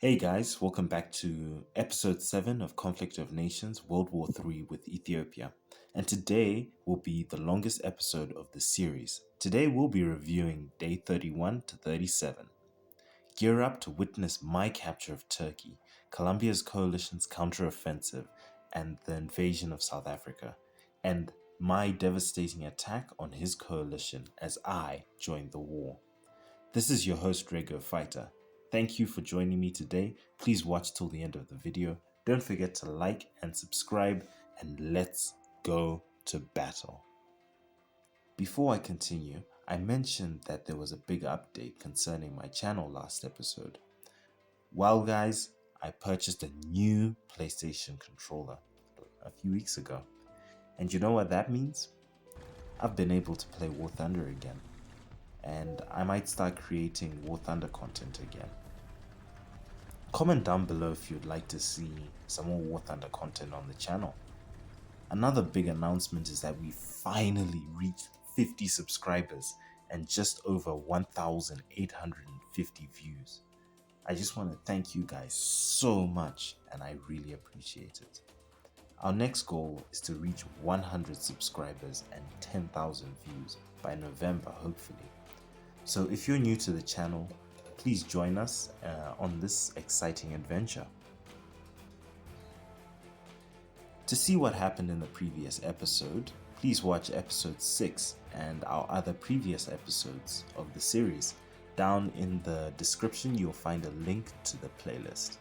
Hey guys, welcome back to episode 7 of Conflict of Nations World War III with Ethiopia. And today will be the longest episode of the series. Today we'll be reviewing day 31 to 37. Gear up to witness my capture of Turkey, Colombia's coalition's counteroffensive, and the invasion of South Africa, and my devastating attack on his coalition as I joined the war. This is your host, Rego Fighter. Thank you for joining me today. Please watch till the end of the video. Don't forget to like and subscribe, and let's go to battle. Before I continue, I mentioned that there was a big update concerning my channel last episode. Well guys, I purchased a new PlayStation controller a few weeks ago. And you know what that means? I've been able to play War Thunder again. And I might start creating War Thunder content again. Comment down below if you'd like to see some more War Thunder content on the channel. Another big announcement is that we finally reached 50 subscribers and just over 1,850 views. I just want to thank you guys so much and I really appreciate it. Our next goal is to reach 100 subscribers and 10,000 views by November, hopefully. So if you're new to the channel, please join us on this exciting adventure. To see what happened in the previous episode, please watch episode 6 and our other previous episodes of the series. Down in the description, you'll find a link to the playlist.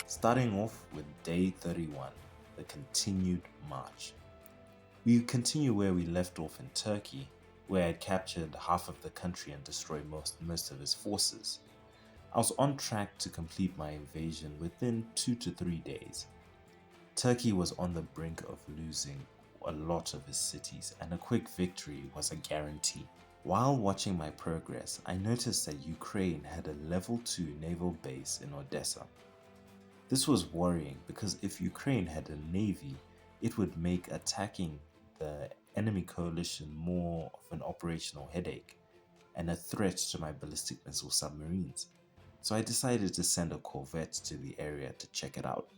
Starting off with day 31, the continued march. We continue where we left off in Turkey, where I had captured half of the country and destroyed most of his forces. I was on track to complete my invasion within 2 to 3 days. Turkey was on the brink of losing a lot of his cities, and a quick victory was a guarantee. While watching my progress, I noticed that Ukraine had a level 2 naval base in Odessa. This was worrying because if Ukraine had a navy, it would make attacking the enemy coalition more of an operational headache and a threat to my ballistic missile submarines. So I decided to send a corvette to the area to check it out.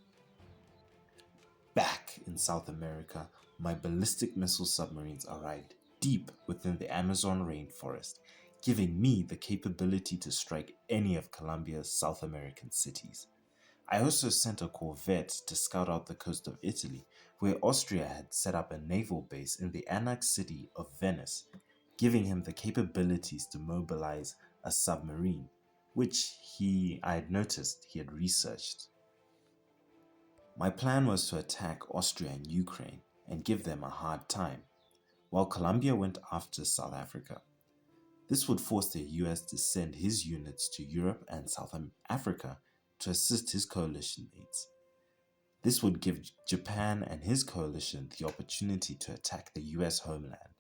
Back in South America, my ballistic missile submarines arrived deep within the Amazon rainforest, giving me the capability to strike any of Colombia's South American cities. I also sent a corvette to scout out the coast of Italy, where Austria had set up a naval base in the annexed city of Venice, giving him the capabilities to mobilize a submarine, which I had noticed he had researched. My plan was to attack Austria and Ukraine and give them a hard time, while Colombia went after South Africa. This would force the US to send his units to Europe and South Africa to assist his coalition mates. This would give Japan and his coalition the opportunity to attack the US homeland,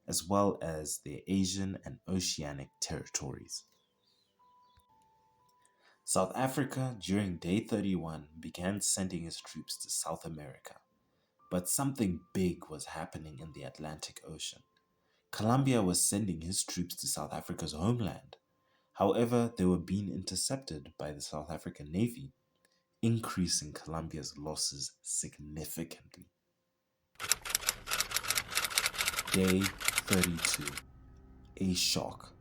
as well as their Asian and Oceanic territories. South Africa, during day 31, began sending his troops to South America, but something big was happening in the Atlantic Ocean. Colombia was sending his troops to South Africa's homeland. However, they were being intercepted by the South African Navy, increasing Colombia's losses significantly. Day 32. A shock.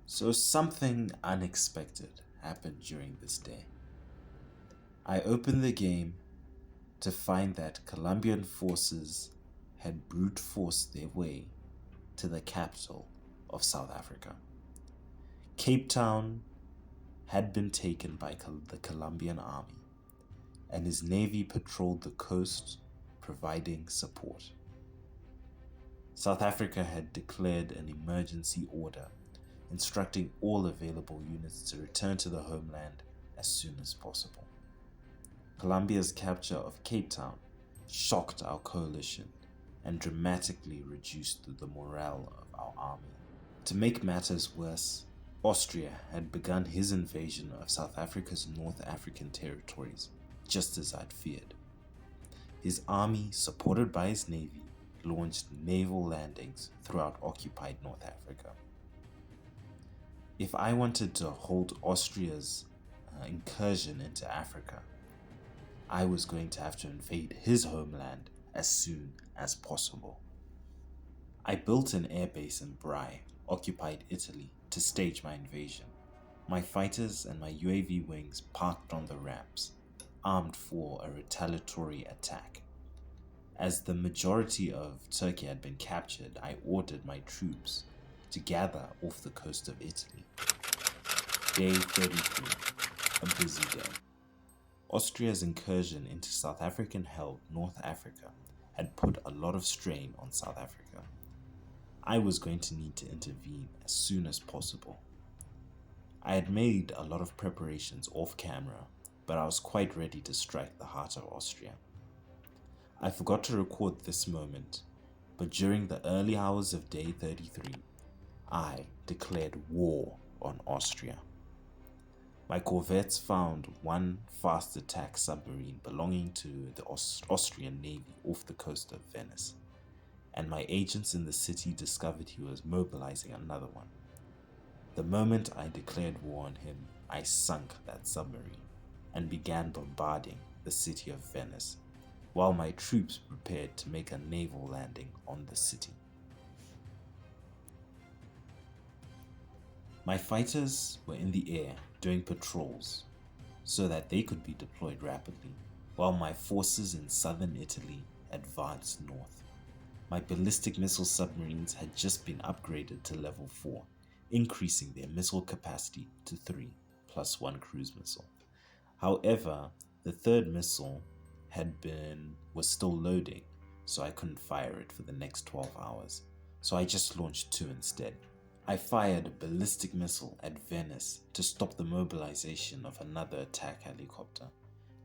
So something unexpected happened during this day. I opened the game to find that Colombian forces had brute forced their way to the capital of South Africa. Cape Town had been taken by the Colombian army, and his navy patrolled the coast, providing support. South Africa had declared an emergency order, instructing all available units to return to the homeland as soon as possible. Colombia's capture of Cape Town shocked our coalition and dramatically reduced the morale of our army. To make matters worse, Austria had begun his invasion of South Africa's North African territories, just as I'd feared. His army, supported by his navy, launched naval landings throughout occupied North Africa. If I wanted to halt Austria's incursion into Africa, I was going to have to invade his homeland as soon as possible. I built an airbase in Brai, occupied Italy, to stage my invasion. My fighters and my UAV wings parked on the ramps, armed for a retaliatory attack. As the majority of Turkey had been captured, I ordered my troops to gather off the coast of Italy. Day 33, a busy day. Austria's incursion into South African-held North Africa had put a lot of strain on South Africa. I was going to need to intervene as soon as possible. I had made a lot of preparations off camera, but I was quite ready to strike the heart of Austria. I forgot to record this moment, but during the early hours of day 33, I declared war on Austria. My corvettes found one fast attack submarine belonging to the Austrian Navy off the coast of Venice, and my agents in the city discovered he was mobilizing another one. The moment I declared war on him, I sunk that submarine and began bombarding the city of Venice, while my troops prepared to make a naval landing on the city. My fighters were in the air doing patrols so that they could be deployed rapidly, while my forces in southern Italy advanced north. My ballistic missile submarines had just been upgraded to level 4, increasing their missile capacity to 3 plus 1 cruise missile. However, the third missile was still loading, so I couldn't fire it for the next 12 hours, so I just launched 2 instead. I fired a ballistic missile at Venice to stop the mobilization of another attack helicopter,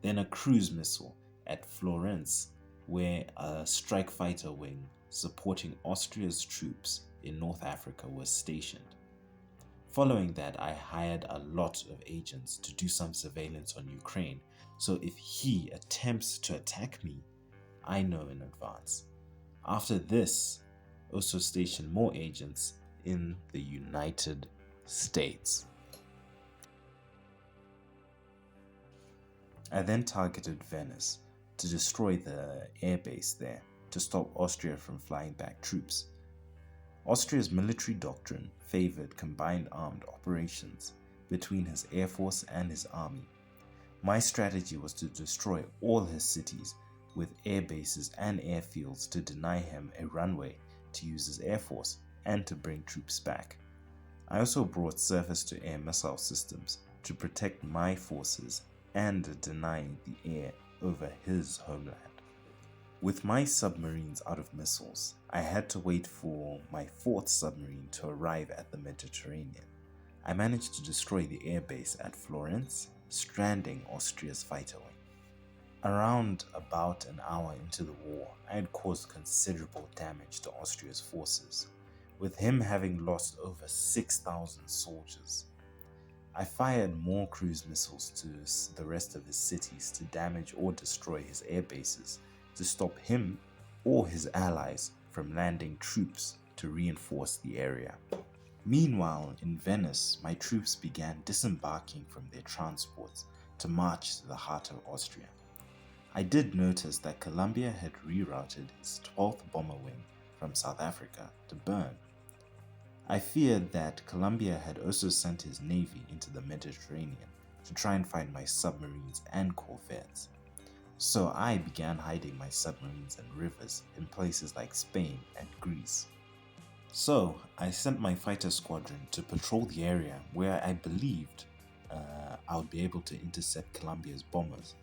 then a cruise missile at Florence, where a strike fighter wing supporting Austria's troops in North Africa was stationed. Following that, I hired a lot of agents to do some surveillance on Ukraine, so if he attempts to attack me, I know in advance. After this, also stationed more agents in the United States. I then targeted Venice to destroy the airbase there to stop Austria from flying back troops. Austria's military doctrine favored combined armed operations between his air force and his army. My strategy was to destroy all his cities with air bases and airfields to deny him a runway to use his air force and to bring troops back. I also brought surface-to-air missile systems to protect my forces and deny the air over his homeland. With my submarines out of missiles, I had to wait for my 4th submarine to arrive at the Mediterranean. I managed to destroy the airbase at Florence, stranding Austria's fighter wing. Around about an hour into the war, I had caused considerable damage to Austria's forces, with him having lost over 6,000 soldiers. I fired more cruise missiles to the rest of his cities to damage or destroy his air bases to stop him or his allies from landing troops to reinforce the area. Meanwhile, in Venice, my troops began disembarking from their transports to march to the heart of Austria. I did notice that Colombia had rerouted its 12th bomber wing from South Africa to Bern. I feared that Colombia had also sent his navy into the Mediterranean to try and find my submarines and corvettes. So I began hiding my submarines in rivers in places like Spain and Greece. So I sent my fighter squadron to patrol the area where I believed I would be able to intercept Colombia's bombers.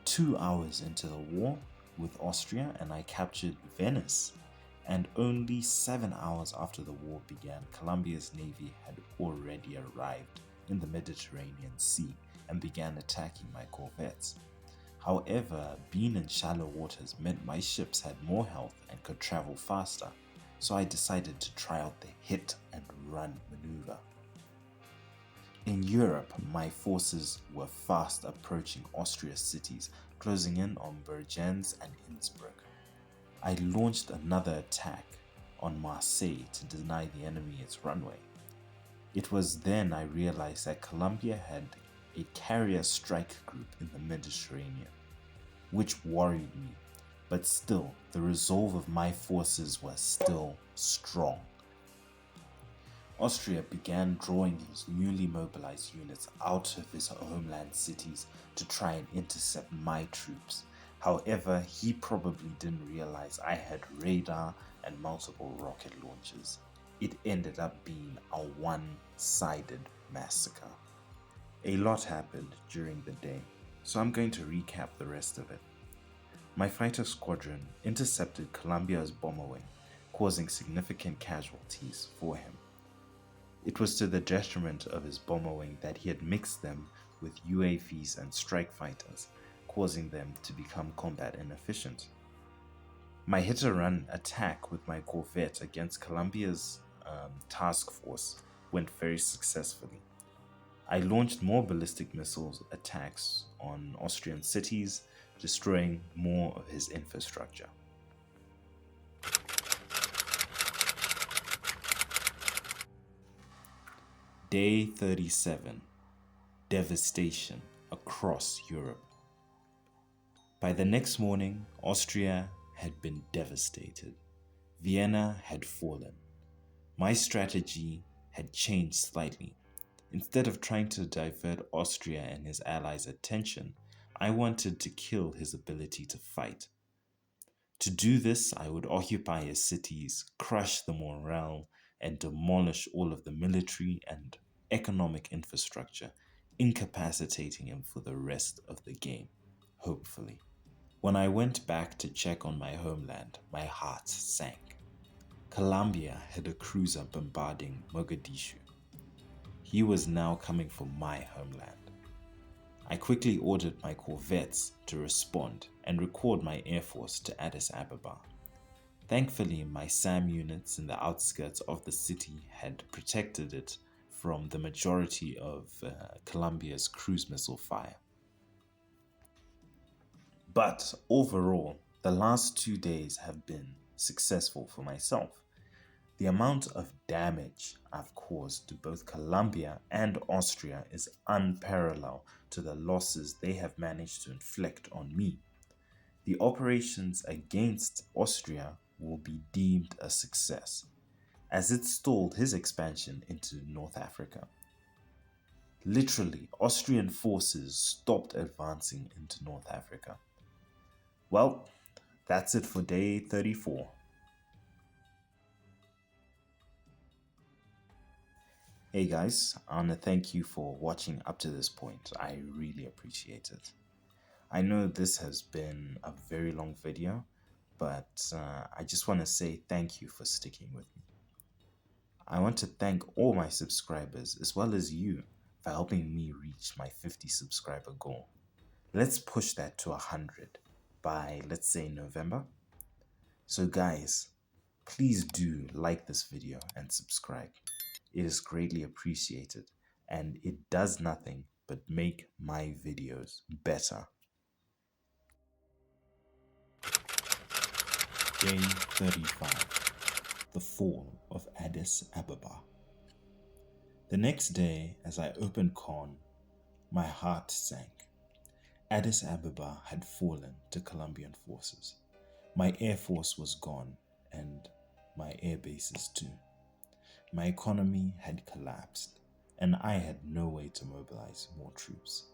2 hours into the war with Austria and I captured Venice, and only 7 hours after the war began, Colombia's navy had already arrived in the Mediterranean Sea and began attacking my corvettes. However, being in shallow waters meant my ships had more health and could travel faster, so I decided to try out the hit and run maneuver. In Europe, my forces were fast approaching Austria's cities, closing in on Bregenz and Innsbruck. I launched another attack on Marseille to deny the enemy its runway. It was then I realized that Colombia had a carrier strike group in the Mediterranean, which worried me, but still, the resolve of my forces was still strong. Austria began drawing his newly mobilized units out of his homeland cities to try and intercept my troops. However, he probably didn't realize I had radar and multiple rocket launchers. It ended up being a one-sided massacre. A lot happened during the day, so I'm going to recap the rest of it. My fighter squadron intercepted Colombia's bomber wing, causing significant casualties for him. It was to the detriment of his bomber wing that he had mixed them with UAVs and strike fighters, causing them to become combat inefficient. My hit-and-run attack with my corvette against Colombia's task force went very successfully. I launched more ballistic missiles attacks on Austrian cities, destroying more of his infrastructure. Day 37. Devastation across Europe. By the next morning, Austria had been devastated. Vienna had fallen. My strategy had changed slightly. Instead of trying to divert Austria and his allies' attention, I wanted to kill his ability to fight. To do this, I would occupy his cities, crush the morale, and demolish all of the military and economic infrastructure, incapacitating him for the rest of the game, hopefully. When I went back to check on my homeland, my heart sank. Colombia had a cruiser bombarding Mogadishu. He was now coming for my homeland. I quickly ordered my corvettes to respond and record my air force to Addis Ababa. Thankfully, my SAM units in the outskirts of the city had protected it from the majority of Colombia's cruise missile fire. But overall, the last 2 days have been successful for myself. The amount of damage I've caused to both Colombia and Austria is unparalleled to the losses they have managed to inflict on me. The operations against Austria will be deemed a success, as it stalled his expansion into North Africa. Literally, Austrian forces stopped advancing into North Africa. Well, that's it for day 34. Hey guys, I want to thank you for watching up to this point. I really appreciate it. I know this has been a very long video, but I just want to say thank you for sticking with me. I want to thank all my subscribers as well as you for helping me reach my 50 subscriber goal. Let's push that to 100 by, let's say, November. So guys, please do like this video and subscribe. It is greatly appreciated, and it does nothing but make my videos better. Day 35. The fall of Addis Ababa. The next day, as I opened Con, my heart sank. Addis Ababa had fallen to Colombian forces. My air force was gone, and my air bases too. My economy had collapsed, and I had no way to mobilize more troops.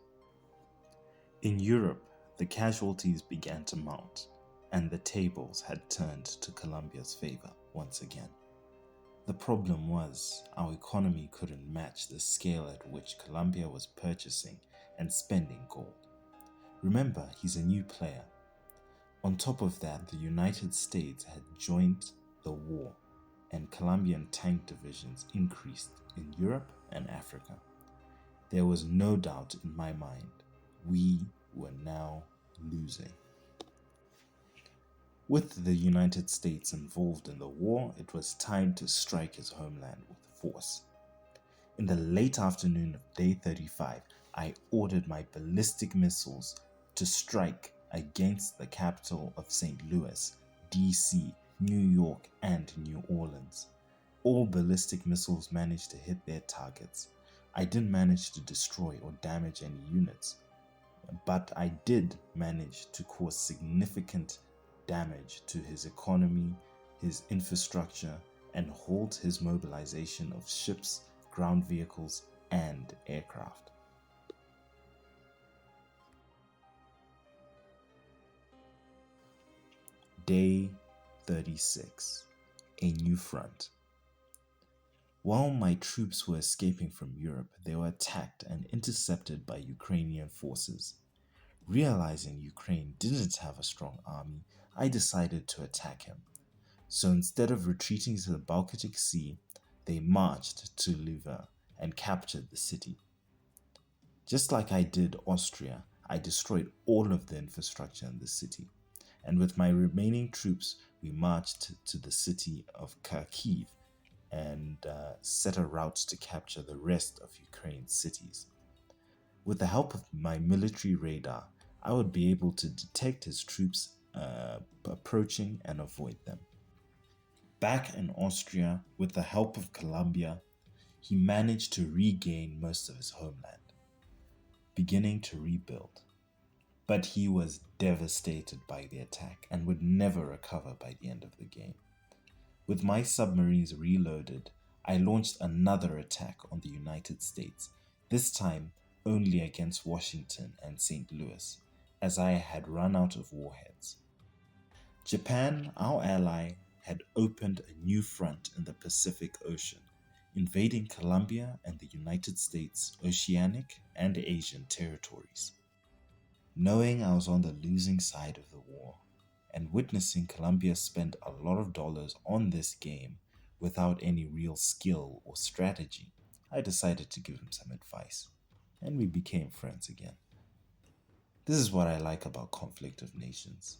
In Europe, the casualties began to mount, and the tables had turned to Colombia's favor once again. The problem was, our economy couldn't match the scale at which Colombia was purchasing and spending gold. Remember, he's a new player. On top of that, the United States had joined the war, and Colombian tank divisions increased in Europe and Africa. There was no doubt in my mind, we were now losing. With the United States involved in the war, it was time to strike his homeland with force. In the late afternoon of day 35, I ordered my ballistic missiles to strike against the capital of St. Louis, DC, New York, and New Orleans. All ballistic missiles managed to hit their targets. I didn't manage to destroy or damage any units, but I did manage to cause significant damage to his economy, his infrastructure, and halt his mobilization of ships, ground vehicles, and aircraft. Day 36. A new front. While my troops were escaping from Europe, they were attacked and intercepted by Ukrainian forces. Realizing Ukraine didn't have a strong army, I decided to attack him. So instead of retreating to the Baltic Sea, they marched to Lviv and captured the city. Just like I did Austria, I destroyed all of the infrastructure in the city. And with my remaining troops, we marched to the city of Kharkiv and set a route to capture the rest of Ukraine's cities. With the help of my military radar, I would be able to detect his troops approaching and avoid them. Back in Austria, with the help of Colombia, he managed to regain most of his homeland, beginning to rebuild. But he was devastated by the attack and would never recover by the end of the game. With my submarines reloaded, I launched another attack on the United States, this time only against Washington and St. Louis, as I had run out of warheads. Japan, our ally, had opened a new front in the Pacific Ocean, invading Colombia and the United States' oceanic and Asian territories. Knowing I was on the losing side of the war, and witnessing Colombia spend a lot of dollars on this game without any real skill or strategy, I decided to give him some advice, and we became friends again. This is what I like about Conflict of Nations.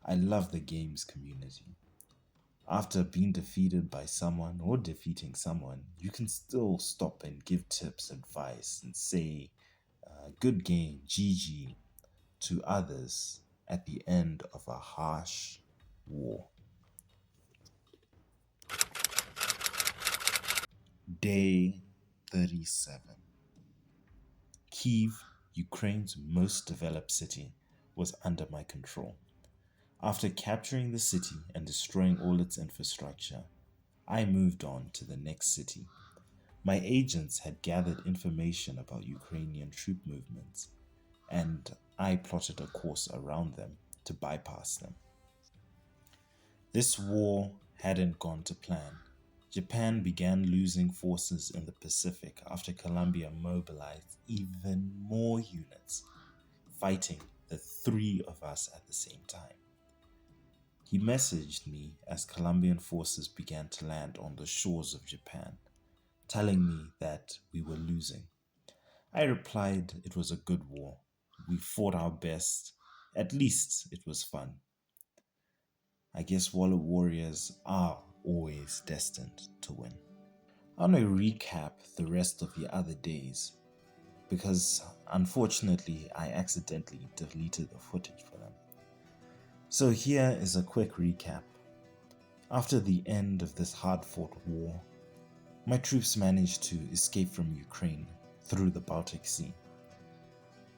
I love the game's community. After being defeated by someone or defeating someone, you can still stop and give tips, advice, and say, good game, GG, to others at the end of a harsh war. Day 37. Kyiv, Ukraine's most developed city, was under my control. After capturing the city and destroying all its infrastructure, I moved on to the next city. My agents had gathered information about Ukrainian troop movements, and I plotted a course around them to bypass them. This war hadn't gone to plan. Japan began losing forces in the Pacific after Colombia mobilized even more units, fighting the three of us at the same time. He messaged me as Colombian forces began to land on the shores of Japan, telling me that we were losing. I replied it was a good war. We fought our best. At least it was fun. I guess Wallet Warriors are always destined to win. I'm going to recap the rest of the other days because unfortunately I accidentally deleted the footage for them. So here is a quick recap. After the end of this hard-fought war, my troops managed to escape from Ukraine through the Baltic Sea.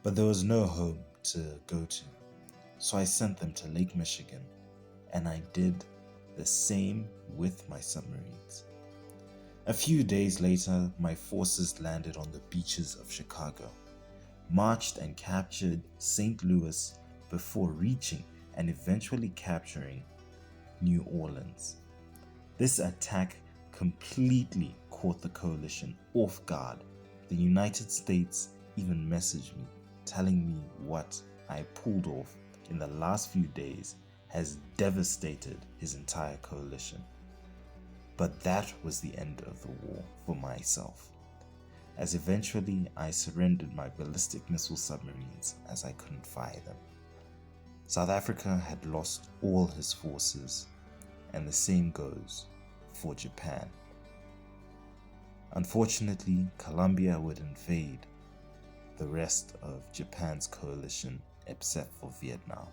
But there was no home to go to, so I sent them to Lake Michigan, and I did the same with my submarines. A few days later, my forces landed on the beaches of Chicago, marched and captured St. Louis before reaching and eventually capturing New Orleans. This attack completely caught the coalition off guard. The United States even messaged me, telling me what I pulled off in the last few days has devastated his entire coalition. But that was the end of the war for myself, as eventually I surrendered my ballistic missile submarines as I couldn't fire them. South Africa had lost all his forces, and the same goes for Japan. Unfortunately, Colombia would invade the rest of Japan's coalition except for Vietnam.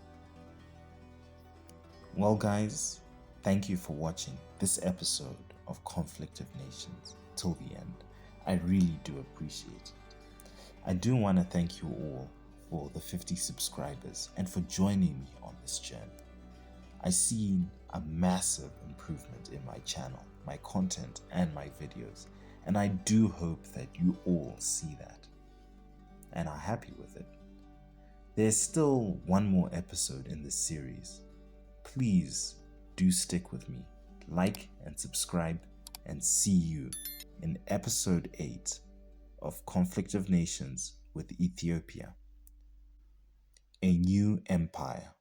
Well, guys, thank you for watching this episode of Conflict of Nations till the end. I really do appreciate it. I do want to thank you all for the 50 subscribers and for joining me on this journey. I've seen a massive improvement in my channel, my content, and my videos, and I do hope that you all see that and are happy with it. There's still one more episode in this series. Please do stick with me, like and subscribe, and see you in episode 8 of Conflict of Nations with Ethiopia, a new empire.